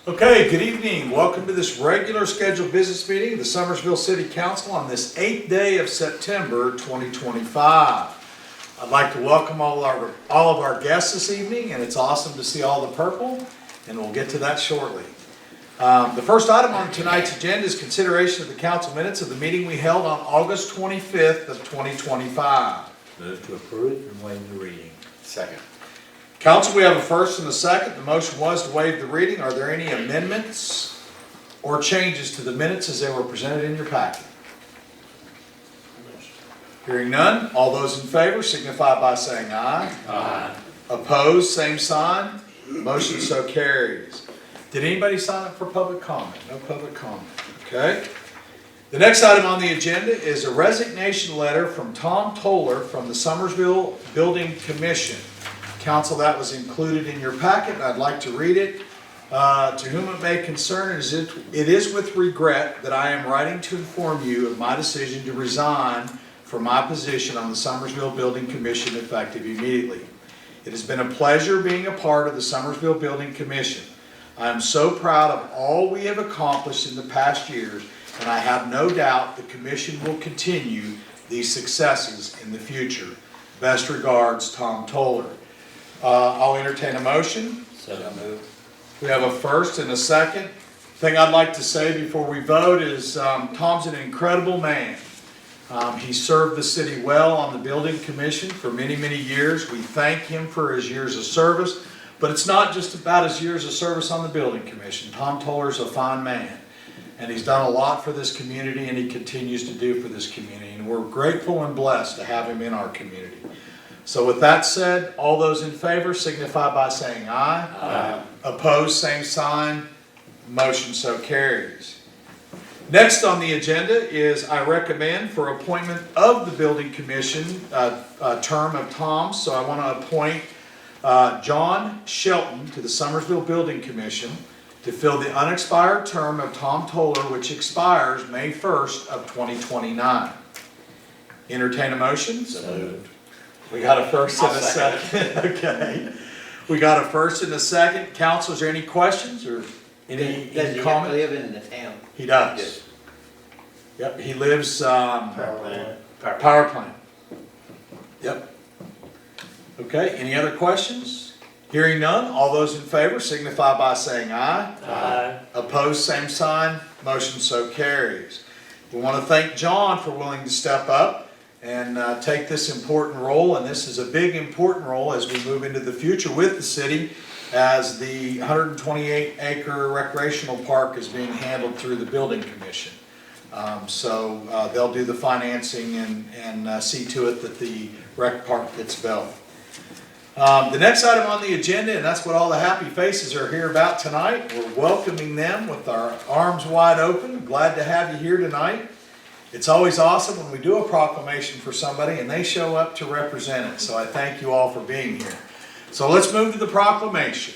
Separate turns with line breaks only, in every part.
Okay, good evening. Welcome to this regular scheduled business meeting of the Summersville City Council on this 8th day of September 2025. I'd like to welcome all of our guests this evening, and it's awesome to see all the purple, and we'll get to that shortly. The first item on tonight's agenda is consideration of the council minutes of the meeting we held on August 25th of 2025.
Move to approve and waive the reading.
Second.
Council, we have a first and a second. The motion was to waive the reading. Are there any amendments or changes to the minutes as they were presented in your packet? Hearing none, all those in favor signify by saying aye.
Aye.
Opposed, same sign. Motion so carries. Did anybody sign up for public comment? No public comment. Okay. The next item on the agenda is a resignation letter from Tom Toller from the Summersville Building Commission. Council, that was included in your packet. I'd like to read it. To whom it may concern, it is with regret that I am writing to inform you of my decision to resign from my position on the Summersville Building Commission effective immediately. It has been a pleasure being a part of the Summersville Building Commission. I am so proud of all we have accomplished in the past years, and I have no doubt the Commission will continue these successes in the future. Best regards, Tom Toller. I'll entertain a motion.
So moved.
We have a first and a second. Thing I'd like to say before we vote is Tom's an incredible man. He served the city well on the building commission for many, many years. We thank him for his years of service, but it's not just about his years of service on the building commission. Tom Toller's a fine man, and he's done a lot for this community, and he continues to do for this community, and we're grateful and blessed to have him in our community. So with that said, all those in favor signify by saying aye.
Aye.
Opposed, same sign. Motion so carries. Next on the agenda is I recommend for appointment of the Building Commission a term of Tom's. So I want to appoint John Shelton to the Summersville Building Commission to fill the unexpired term of Tom Toller, which expires May 1st of 2029. Entertain a motion?
So moved.
We got a first and a
I'll second
second. Okay. We got a first and a second. Council, is there any questions or any
Does he
comment?
live in the town?
He does.
Yes.
Yep, he lives
Power plant.
power plant. Yep. Okay, any other questions? Hearing none, all those in favor signify by saying aye.
Aye.
Opposed, same sign. Motion so carries. We want to thank John for willing to step up and take this important role, and this is a big important role as we move into the future with the city as the 128-acre recreational park is being handled through the Building Commission. So they'll do the financing and see to it that the rec park gets built. The next item on the agenda, and that's what all the happy faces are here about tonight, we're welcoming them with our arms wide open. Glad to have you here tonight. It's always awesome when we do a proclamation for somebody and they show up to represent it. So I thank you all for being here. So let's move to the proclamation.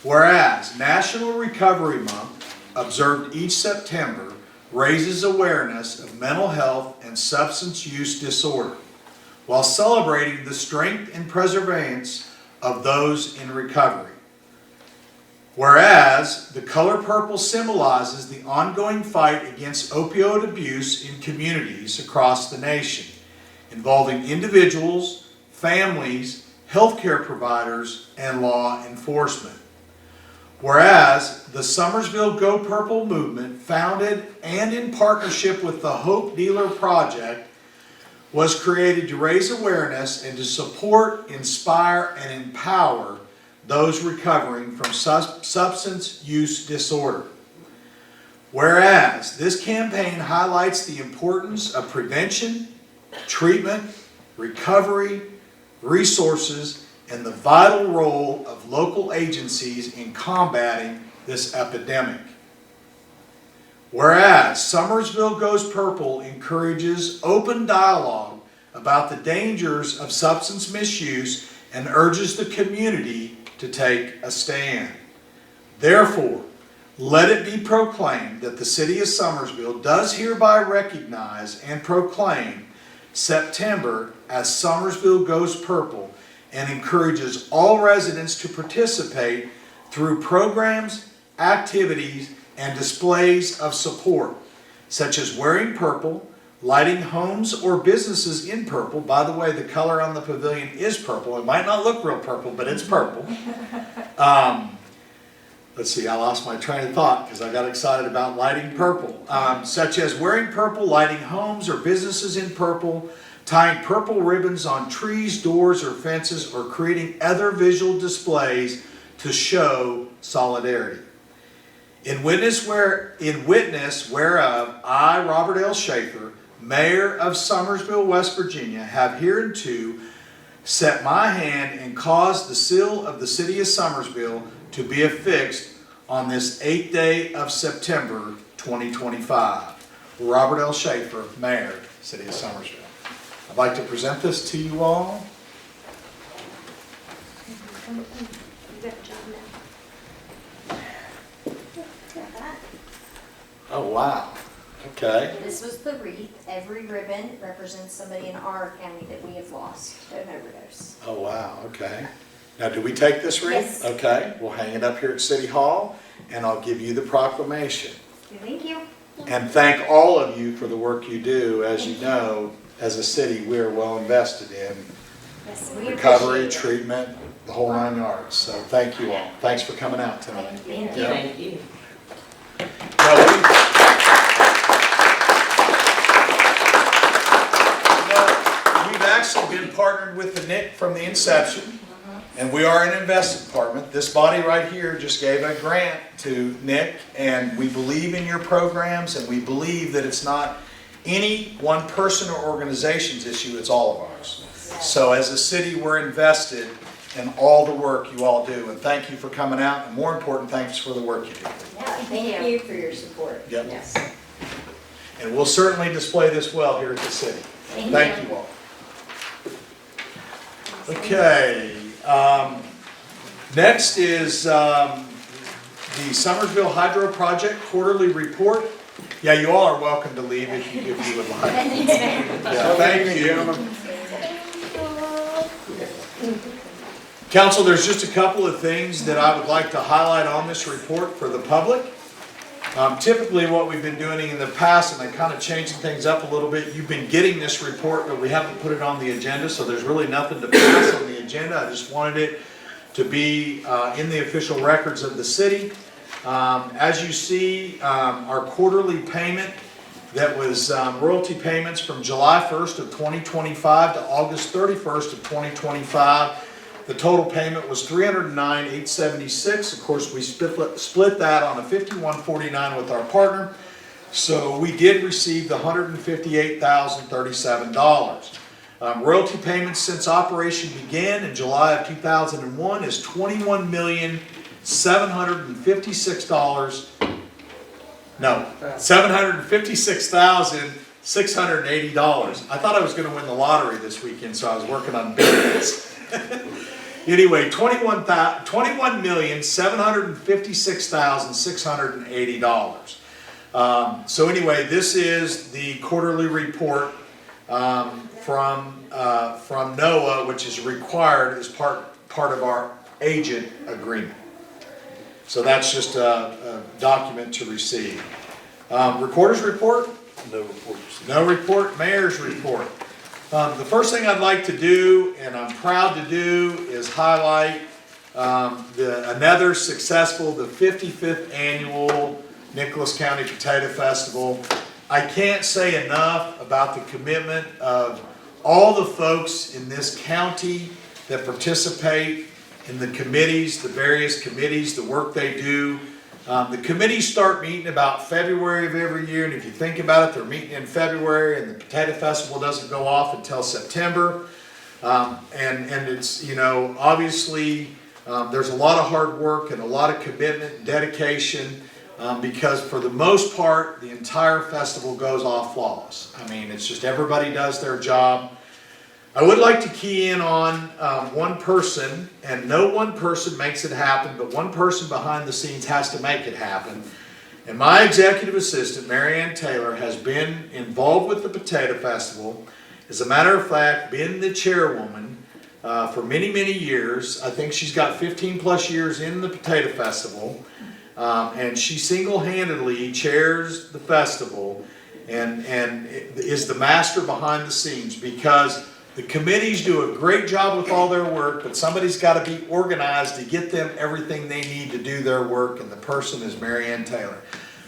Whereas National Recovery Month, observed each September, raises awareness of mental health and substance use disorder, while celebrating the strength and perseverance of those in recovery. Whereas the color purple symbolizes the ongoing fight against opioid abuse in communities across the nation, involving individuals, families, healthcare providers, and law enforcement. Whereas the Summersville Go Purple movement, founded and in partnership with the Hope Dealer Project, was created to raise awareness and to support, inspire, and empower those recovering from substance use disorder. Whereas this campaign highlights the importance of prevention, treatment, recovery, resources, and the vital role of local agencies in combating this epidemic. Whereas Summersville Goes Purple encourages open dialogue about the dangers of substance misuse and urges the community to take a stand. Therefore, let it be proclaimed that the City of Summersville does hereby recognize and proclaim September as Summersville Goes Purple and encourages all residents to participate through programs, activities, and displays of support, such as wearing purple, lighting homes or businesses in purple. By the way, the color on the pavilion is purple. It might not look real purple, but it's purple. Let's see, I lost my train of thought because I got excited about lighting purple. Such as wearing purple, lighting homes or businesses in purple, tying purple ribbons on trees, doors, or fences, or creating other visual displays to show solidarity. In witness whereof I, Robert L. Schaefer, Mayor of Summersville, West Virginia, have hereunto set my hand and caused the seal of the city of Summersville to be affixed on this 8th day of September 2025. Robert L. Schaefer, Mayor, City of Summersville. I'd like to present this to you all.
You got a job now. Got that?
Oh, wow. Okay.
This was the wreath. Every ribbon represents somebody in our county that we have lost to an overdose.
Oh, wow. Okay. Now, do we take this wreath?
Yes.
Okay. We'll hang it up here at City Hall, and I'll give you the proclamation.
Thank you.
And thank all of you for the work you do. As you know, as a city, we are well invested in
Yes, we
recovery,
appreciate it.
treatment, the whole 9 yards. So thank you all. Thanks for coming out tonight.
Thank you.
Yeah.
Thank you.
Now, we've actually been partnered with the Nick from the inception, and we are an investment department. This body right here just gave a grant to Nick, and we believe in your programs, and we believe that it's not any one person or organization's issue, it's all of ours. So as a city, we're invested in all the work you all do, and thank you for coming out, and more important, thanks for the work you do.
Yeah,
Thank you for your support.
Yep.
Yes.
And we'll certainly display this well here at the city. Thank you all. Okay, next is the Summersville Hydro Project Quarterly Report. Yeah, you all are welcome to leave if you would like. Yeah, thank you. Council, there's just a couple of things that I would like to highlight on this report for the public. Typically what we've been doing in the past, and they're kind of changing things up a little bit, you've been getting this report, but we haven't put it on the agenda, so there's really nothing to pass on the agenda. I just wanted it to be in the official records of the city. As you see, our quarterly payment that was royalty payments from July 1st of 2025 to August 31st of 2025. The total payment was $309,876. Of course, we split that on a $51.49 with our partner. So we did receive the $158,037. Royalty payments since operation began in July of 2001 is $756,680. I thought I was going to win the lottery this weekend, so I was working on billions. Anyway, $21,756,680. So anyway, this is the quarterly report from NOAA, which is required as part of our agent agreement. So that's just a document to receive. Recorder's report?
No reports.
No report. Mayor's report. The first thing I'd like to do, and I'm proud to do, is highlight another successful, the 55th annual Nicholas County Potato Festival. I can't say enough about the commitment of all the folks in this county that participate in the committees, the various committees, the work they do. The committees start meeting about February of every year, and if you think about it, they're meeting in February, and the Potato Festival doesn't go off until September. And it's, you know, obviously there's a lot of hard work and a lot of commitment and dedication because for the most part, the entire festival goes off flawless. I mean, it's just everybody does their job. I would like to key in on one person, and no one person makes it happen, but one person behind the scenes has to make it happen. And my executive assistant, Marianne Taylor, has been involved with the Potato Festival. As a matter of fact, been the chairwoman for many, many years. I think she's got 15 plus years in the Potato Festival. And she single-handedly chairs the festival and is the master behind the scenes, because the committees do a great job with all their work, but somebody's got to be organized to get them everything they need to do their work, and the person is Mary Ann Taylor.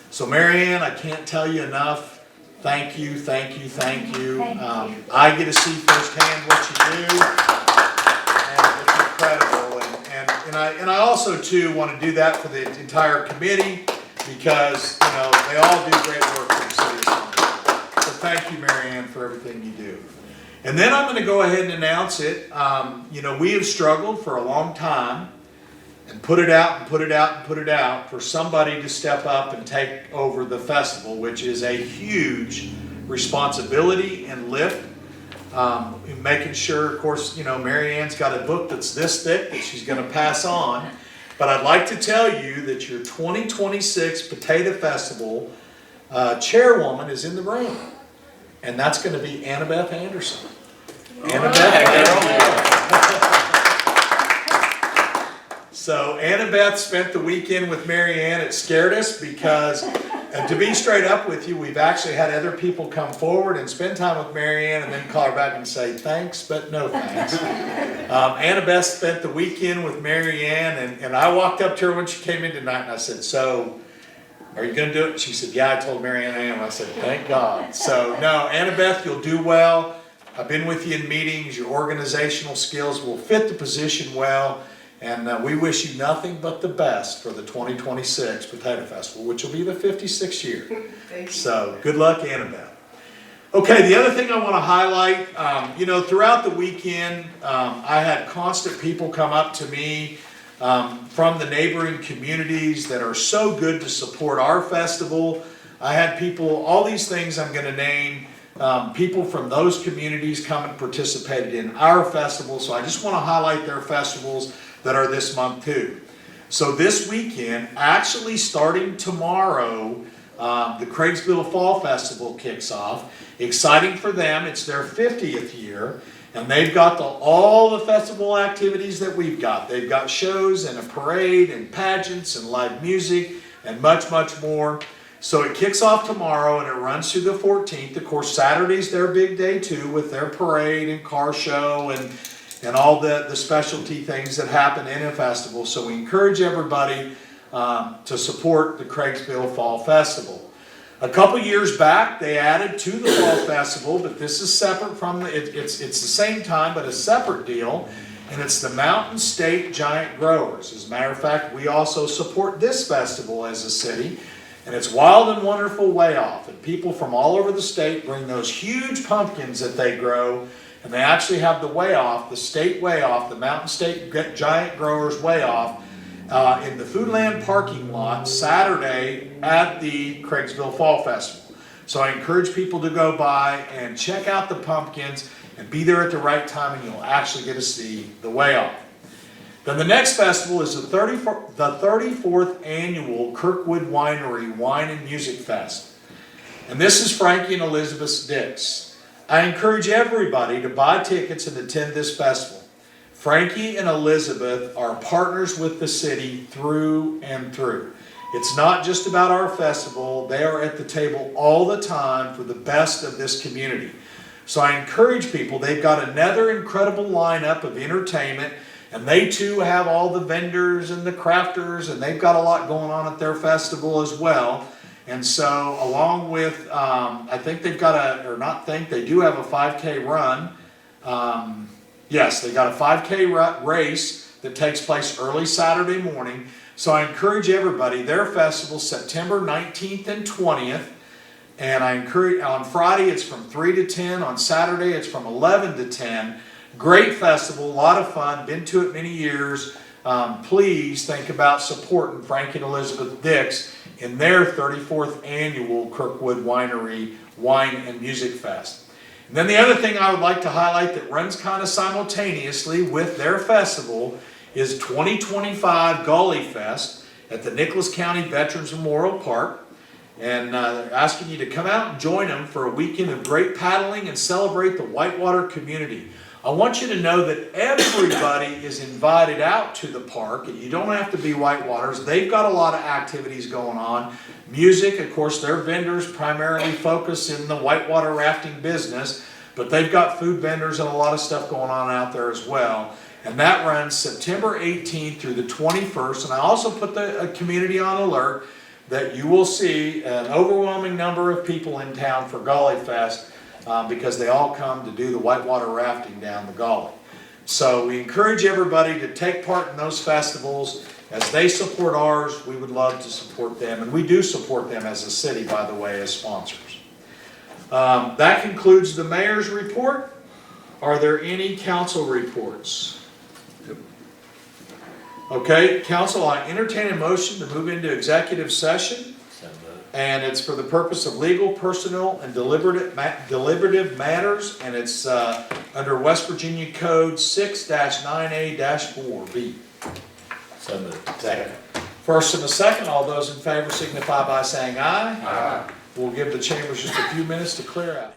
So Mary Ann, I can't tell you enough. Thank you, thank you, thank you.
Thank you.
I get to see firsthand what you do, and it's incredible. And I also too want to do that for the entire committee, because they all do great work for the city of Summersville. So thank you, Mary Ann, for everything you do. And then I'm going to go ahead and announce it. We have struggled for a long time and put it out and put it out and put it out for somebody to step up and take over the festival, which is a huge responsibility and lift. Making sure, of course, Mary Ann's got a book that's this thick that she's going to pass on. But I'd like to tell you that your 2026 Potato Festival chairwoman is in the room. And that's going to be Annabeth Anderson. So Annabeth spent the weekend with Mary Ann. It scared us because, to be straight up with you, we've actually had other people come forward and spend time with Mary Ann and then call her back and say thanks, but no thanks. Annabeth spent the weekend with Mary Ann, and I walked up to her when she came in tonight and I said, so, are you going to do it? She said, yeah, I told Mary Ann I am. I said, thank God. So, no, Annabeth, you'll do well. I've been with you in meetings. Your organizational skills will fit the position well. And we wish you nothing but the best for the 2026 Potato Festival, which will be the 56th year. So, good luck, Annabeth. Okay, the other thing I want to highlight, throughout the weekend, I had constant people come up to me from the neighboring communities that are so good to support our festival. I had people, all these things I'm going to name, people from those communities come and participated in our festival. So I just want to highlight their festivals that are this month too. So this weekend, actually starting tomorrow, the Craigsville Fall Festival kicks off. Exciting for them, it's their 50th year. And they've got all the festival activities that we've got. They've got shows and a parade and pageants and live music and much, much more. So it kicks off tomorrow and it runs through the 14th. Of course, Saturday's their big day too, with their parade and car show and all the specialty things that happen in a festival. So we encourage everybody to support the Craigsville Fall Festival. A couple years back, they added to the Fall Festival, but this is separate from it's the same time, but a separate deal, and it's the Mountain State Giant Growers. As a matter of fact, we also support this festival as a city, and it's Wild and Wonderful Way Off, and people from all over the state bring those huge pumpkins that they grow, and they actually have the Way Off, the state Way Off, the Mountain State Giant Growers Way Off, in the Foodland parking lot Saturday at the Craigsville Fall Festival. So I encourage people to go by and check out the pumpkins and be there at the right time, and you'll actually get to see the Way Off. Then the next festival is the 34th annual Kirkwood Winery Wine and Music Fest. And this is Frankie and Elizabeth Dix. I encourage everybody to buy tickets and attend this festival. Frankie and Elizabeth are partners with the city through and through. It's not just about our festival. They are at the table all the time for the best of this community. So I encourage people, they've got another incredible lineup of entertainment, and they too have all the vendors and the crafters, and they've got a lot going on at their festival as well. And so along with, I think they've got they do have a 5K run. Yes, they got a 5K race that takes place early Saturday morning. So I encourage everybody, their festival, September 19th and 20th. And I encourage, on Friday it's from 3 to 10. On Saturday it's from 11 to 10. Great festival, a lot of fun, been to it many years. Please think about supporting Frank and Elizabeth Dix in their 34th annual Kirkwood Winery Wine and Music Fest. And then the other thing I would like to highlight that runs kind of simultaneously with their festival is 2025 Gully Fest at the Nicholas County Veterans Memorial Park. And they're asking you to come out and join them for a weekend of great paddling and celebrate the whitewater community. I want you to know that everybody is invited out to the park, and you don't have to be Whitewaters. They've got a lot of activities going on. Music, of course, their vendors primarily focus in the whitewater rafting business, but they've got food vendors and a lot of stuff going on out there as well. And that runs September 18th through the 21st. And I also put the community on alert that you will see an overwhelming number of people in town for Gully Fest. Because they all come to do the whitewater rafting down the gully. So we encourage everybody to take part in those festivals. As they support ours, we would love to support them. And we do support them as a city, by the way, as sponsors. That concludes the mayor's report. Are there any council reports? Okay, council, I entertain a motion to move into executive session.
So moved.
And it's for the purpose of legal, personal, and deliberative matters, and it's under West Virginia Code 6-9A-4B.
So moved.
Second. First and a second, all those in favor signify by saying aye.
Aye.
We'll give the chambers just a few minutes to clear out.